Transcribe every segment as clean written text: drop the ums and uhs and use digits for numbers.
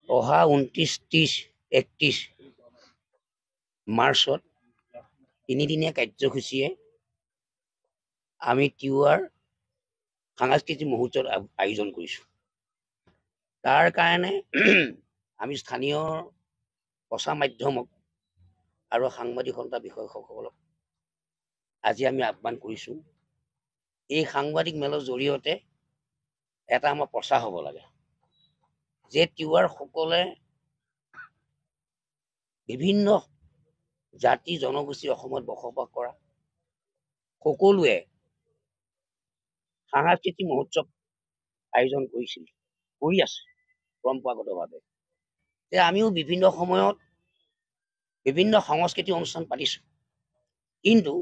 অহা 29, 30, 31 মাৰ্চত তিনিদিনীয়া কাৰ্যসূচীয়ে আমি তিৱাৰ সাংস্কৃতিক মহোৎসৱ আয়োজন কৰিছোঁ। তাৰ কাৰণে আমি স্থানীয় প্ৰচাৰ মাধ্যমক আৰু সাংবাদিক সন্থা বিষয়সকলক আজি আমি আহ্বান কৰিছোঁ, এই সাংবাদিক মেলৰ জৰিয়তে এটা আমাৰ প্ৰচাৰ হ'ব লাগে যে তিৱাৰ সকলে বিভিন্ন জাতি জনগোষ্ঠী অসমত বসবাস কৰা সকলোৱে সাংস্কৃতিক মহোৎসৱ আয়োজন কৰিছিল, কৰি আছে পৰম্পৰাগতভাৱে। আমিও বিভিন্ন সময়ত বিভিন্ন সাংস্কৃতিক অনুষ্ঠান পাতিছোঁ, কিন্তু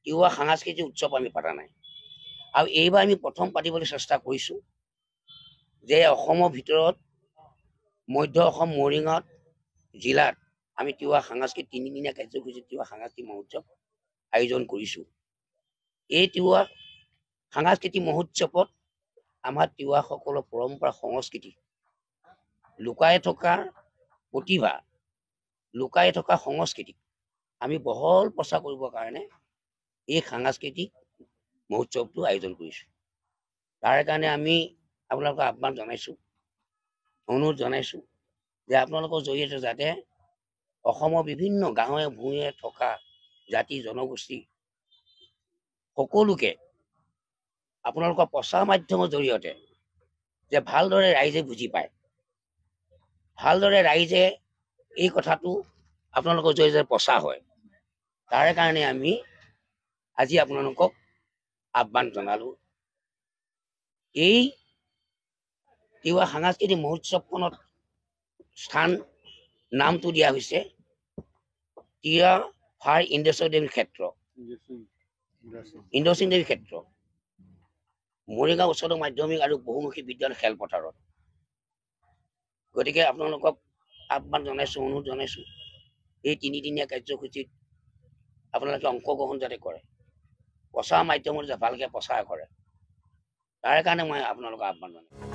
তিৱা সাংস্কৃতিক উৎসৱ আমি পতা নাই। আৰু এইবাৰ আমি প্ৰথম পাতিবলৈ চেষ্টা কৰিছোঁ যে অসমৰ ভিতৰত মধ্য অসম মৰিগাঁও জিলাত আমি তিৱা সাংস্কৃতিক তিনিদিনীয়া কাৰ্যসূচী তিৱা সাংস্কৃতিক মহোৎসৱ আয়োজন কৰিছোঁ। এই তিৱা সাংস্কৃতিক মহোৎসৱত আমাৰ তিৱাসকলৰ পৰম্পৰা সংস্কৃতি লুকাই থকা প্ৰতিভা লুকাই থকা সংস্কৃতি আমি বহল প্ৰচাৰ কৰিবৰ কাৰণে এই সাংস্কৃতিক মহোৎসৱটো আয়োজন কৰিছোঁ। তাৰ কাৰণে আমি আপোনালোকক আহ্বান জনাইছোঁ, অনুৰোধ জনাইছোঁ যে আপোনালোকৰ জৰিয়তে যাতে অসমৰ বিভিন্ন গাঁৱে ভূঞে থকা জাতি জনগোষ্ঠী সকলোকে আপোনালোকৰ প্ৰচাৰ মাধ্যমৰ জৰিয়তে যে ভালদৰে ৰাইজে বুজি পায়, ভালদৰে ৰাইজে এই কথাটো আপোনালোকৰ জৰিয়তে প্ৰচাৰ হয়, তাৰ কাৰণে আমি আজি আপোনালোকক আহ্বান জনালোঁ। এই তিৱা সাংস্কৃতিক মহোৎসৱখনত নামটো দিয়া হৈছে তিৱা ফাৰ ইন্দ্ৰেশ্বৰ দেৱী ক্ষেত্ৰ, ইন্দ্ৰসিং দেৱী ক্ষেত্ৰ, মৰিগাঁও উচ্চতৰ মাধ্যমিক আৰু বহুমুখী বিদ্যালয় খেলপথাৰত। গতিকে আপোনালোকক আহ্বান জনাইছোঁ, অনুৰোধ জনাইছোঁ, এই তিনিদিনীয়া কাৰ্যসূচীত আপোনালোকে অংশগ্ৰহণ যাতে কৰে, প্ৰচাৰ মাধ্যমত যাতে ভালকৈ প্ৰচাৰ কৰে, তাৰ কাৰণে মই আপোনালোকক আহ্বান জনাইছোঁ।